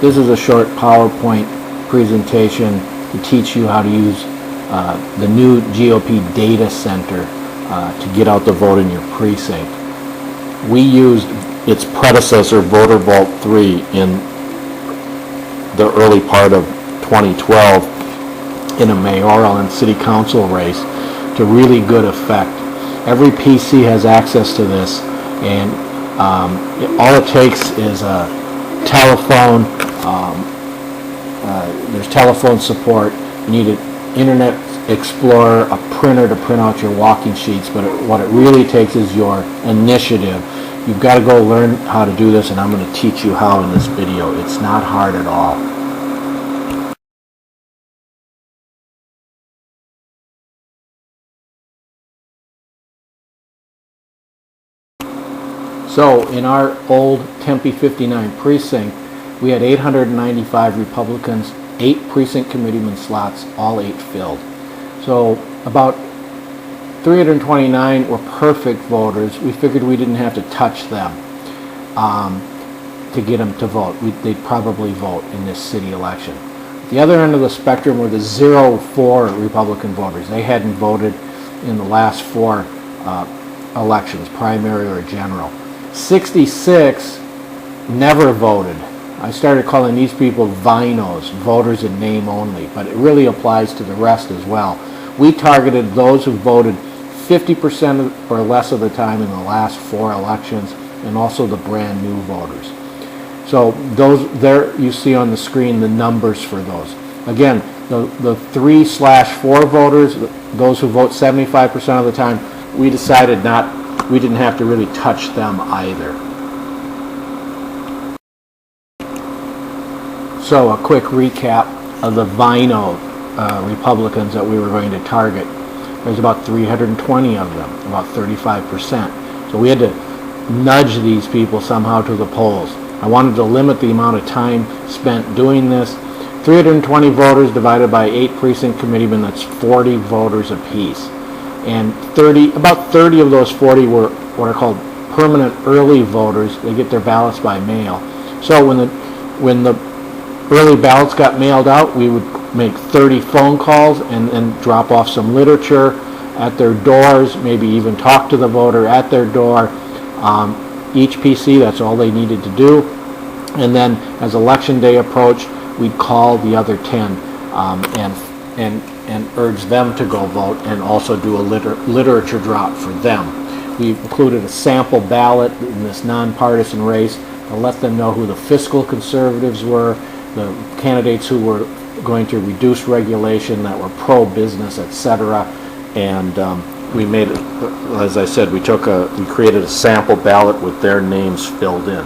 This is a short PowerPoint presentation to teach you how to use the new GOP Data Center to get out the vote in your precinct. We used its predecessor, Voter Vault 3, in the early part of 2012 in a mayoral and city council race to really good effect. Every PC has access to this, and all it takes is a telephone. There's telephone support. You need an Internet Explorer, a printer to print out your walking sheets, but what it really takes is your initiative. You've got to go learn how to do this, and I'm going to teach you how in this video. It's not hard at all. So in our old Tempe 59 precinct, we had 895 Republicans, 8 precinct committeeman slots, all 8 filled. So about 329 were perfect voters. We figured we didn't have to touch them to get them to vote. They'd probably vote in this city election. The other end of the spectrum were the 0-4 Republican voters. They hadn't voted in the last 4 elections, primary or general. 66 never voted. I started calling these people VINOs, voters in name only, but it really applies to the rest as well. We targeted those who voted 50% or less of the time in the last 4 elections, and also the brand new voters. So those there you see on the screen the numbers for those. Again, the 3/4 voters, those who vote 75% of the time, we decided we didn't have to really touch them either. So a quick recap of the VINO Republicans that we were going to target. There's about 320 of them, about 35%. So we had to nudge these people somehow to the polls. I wanted to limit the amount of time spent doing this. 320 voters divided by 8 precinct committeemen, that's 40 voters apiece. And about 30 of those 40 were what are called permanent early voters. They get their ballots by mail. So when the early ballots got mailed out, we would make 30 phone calls and drop off some literature at their doors, maybe even talk to the voter at their door. Each PC, that's all they needed to do. And then as election day approached, we'd call the other 10 and urge them to go vote, and also do a literature drop for them. We included a sample ballot in this nonpartisan race to let them know who the fiscal conservatives were, the candidates who were going to reduce regulation, that were pro-business, etc. And we made it, as I said, we created a sample ballot with their names filled in.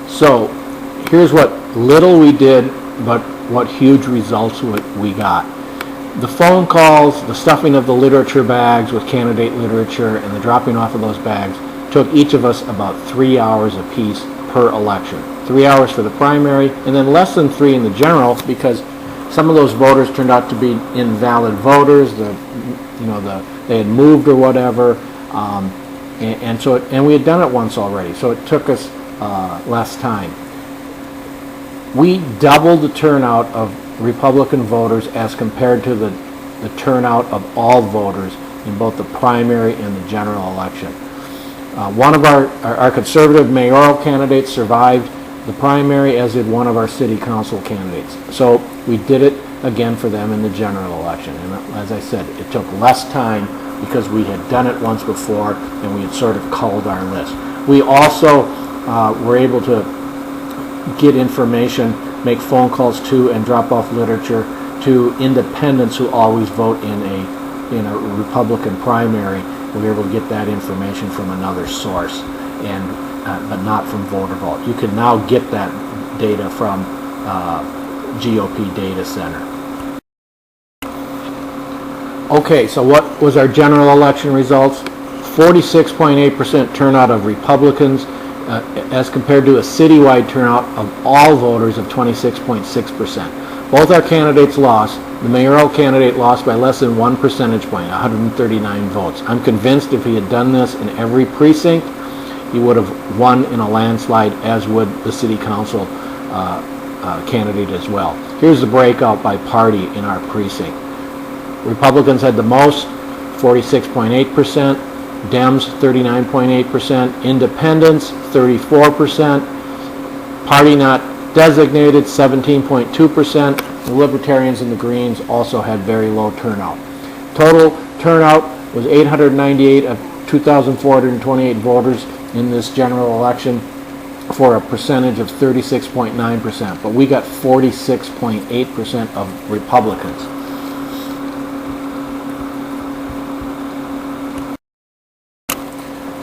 So here's what little we did, but what huge results we got. The phone calls, the stuffing of the literature bags with candidate literature, and the dropping off of those bags took each of us about 3 hours apiece per election. 3 hours for the primary, and then less than 3 in the general, because some of those voters turned out to be invalid voters. They had moved or whatever, and we had done it once already, so it took us less time. We doubled the turnout of Republican voters as compared to the turnout of all voters in both the primary and the general election. One of our conservative mayoral candidates survived the primary, as did one of our city council candidates. So we did it again for them in the general election. And as I said, it took less time because we had done it once before and we had sort of culled our list. We also were able to get information, make phone calls to, and drop off literature to independents who always vote in a Republican primary. We were able to get that information from another source, but not from Voter Vault. You can now get that data from GOP Data Center. Okay, so what was our general election results? 46.8% turnout of Republicans, as compared to a citywide turnout of all voters of 26.6%. Both our candidates lost. The mayoral candidate lost by less than 1 percentage point, 139 votes. I'm convinced if he had done this in every precinct, he would have won in a landslide, as would the city council candidate as well. Here's the breakout by party in our precinct. Republicans had the most, 46.8%, Dems 39.8%, Independents 34%, Party Not Designated 17.2%, the Libertarians and the Greens also had very low turnout. Total turnout was 898 of 2,428 voters in this general election, for a percentage of 36.9%, but we got 46.8% of Republicans.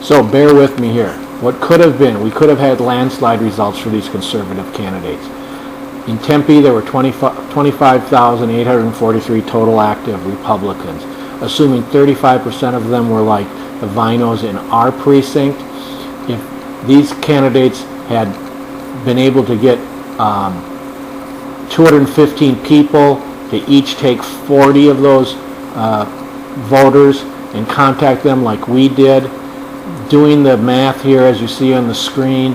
So bear with me here. What could have been, we could have had landslide results for these conservative candidates. In Tempe, there were 25,843 total active Republicans, assuming 35% of them were like the VINOs in our precinct. If these candidates had been able to get 215 people to each take 40 of those voters and contact them like we did, doing the math here as you see on the screen,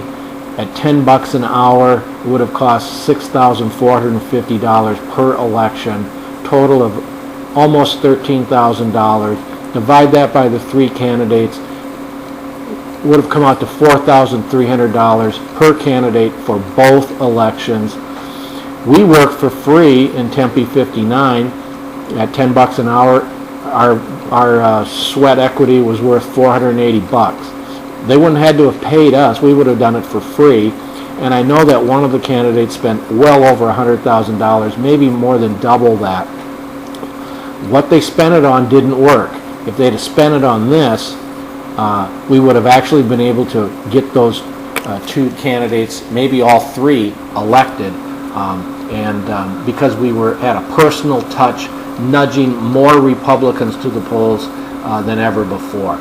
at $10 an hour, it would have cost $6,450 per election, total of almost $13,000. Divide that by the three candidates, would have come out to $4,300 per candidate for both elections. We work for free in Tempe 59 at $10 an hour. Our sweat equity was worth $480. They wouldn't have had to have paid us. We would have done it for free. And I know that one of the candidates spent well over $100,000, maybe more than double that. What they spent it on didn't work. If they'd have spent it on this, we would have actually been able to get those two candidates, maybe all three, elected. Because we were at a personal touch, nudging more Republicans to the polls than ever before.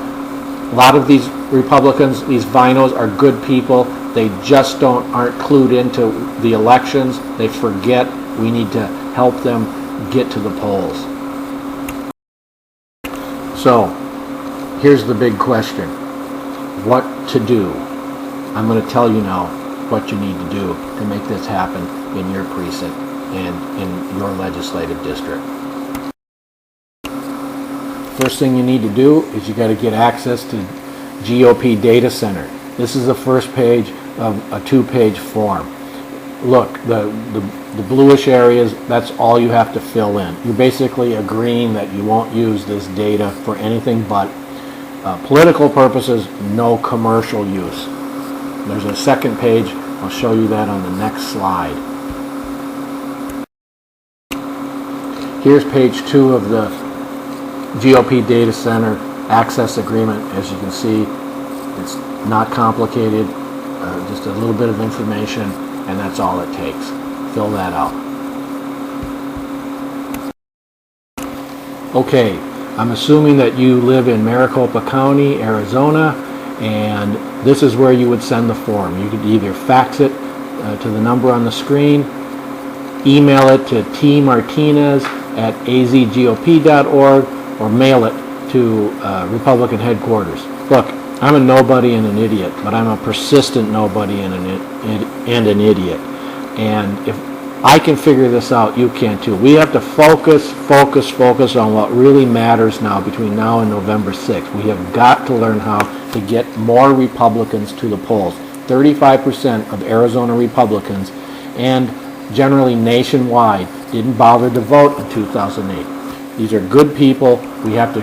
A lot of these Republicans, these VINOs, are good people. They just aren't clued into the elections. They forget. We need to help them get to the polls. So, here's the big question. What to do? I'm going to tell you now what you need to do to make this happen in your precinct and in your legislative district. First thing you need to do is you got to get access to GOP Data Center. This is the first page of a two-page form. Look, the bluish areas, that's all you have to fill in. You're basically agreeing that you won't use this data for anything but political purposes, no commercial use. There's a second page. I'll show you that on the next slide. Here's page 2 of the GOP Data Center access agreement. As you can see, it's not complicated, just a little bit of information, and that's all it takes. Fill that out. Okay, I'm assuming that you live in Maricopa County, Arizona, and this is where you would send the form. You could either fax it to the number on the screen, email it to tmartinez@azgop.org, or mail it to Republican headquarters. Look, I'm a nobody and an idiot, but I'm a persistent nobody and an idiot. And if I can figure this out, you can too. We have to focus on what really matters now between now and November 6th. We have got to learn how to get more Republicans to the polls. 35% of Arizona Republicans, and generally nationwide, didn't bother to vote in 2008. These are good people. We have to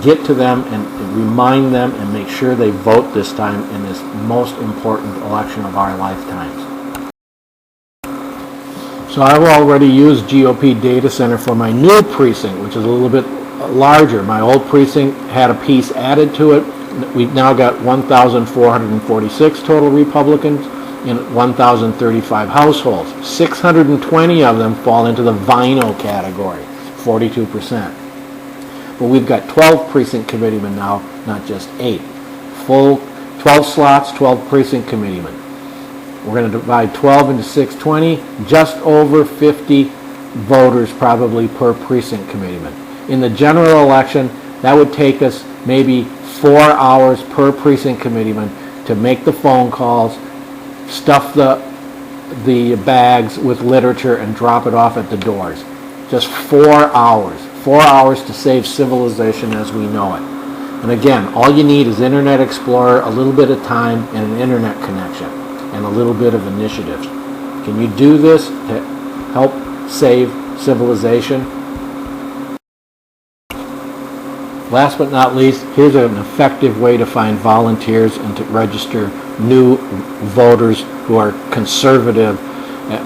get to them and remind them and make sure they vote this time in this most important election of our lifetimes. So I've already used GOP Data Center for my new precinct, which is a little bit larger. My old precinct had a piece added to it. We've now got 1,446 total Republicans in 1,035 households. 620 of them fall into the VINO category, 42%. But we've got 12 precinct committeemen now, not just 8. Full 12 slots, 12 precinct committeemen. We're going to divide 12 into 620, just over 50 voters probably per precinct committeeman. In the general election, that would take us maybe 4 hours per precinct committeeman to make the phone calls, stuff the bags with literature, and drop it off at the doors. Just 4 hours. 4 hours to save civilization as we know it. And again, all you need is Internet Explorer, a little bit of time, and an internet connection, and a little bit of initiative. Can you do this to help save civilization? Last but not least, here's an effective way to find volunteers and to register new voters who are conservative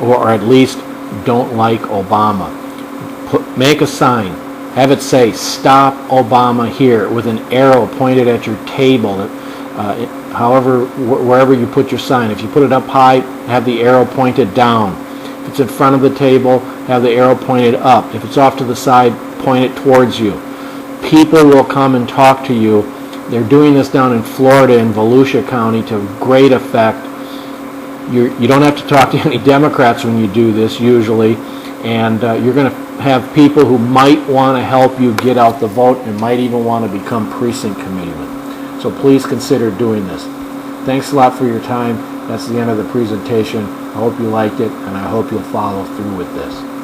or at least don't like Obama. Make a sign. Have it say, "Stop Obama" here, with an arrow pointed at your table. Wherever you put your sign. If you put it up high, have the arrow pointed down. If it's in front of the table, have the arrow pointed up. If it's off to the side, point it towards you. People will come and talk to you. They're doing this down in Florida, in Volusia County, to great effect. You don't have to talk to any Democrats when you do this, usually, and you're going to have people who might want to help you get out the vote and might even want to become precinct committeemen. So please consider doing this. Thanks a lot for your time. That's the end of the presentation. I hope you liked it, and I hope you'll follow through with this.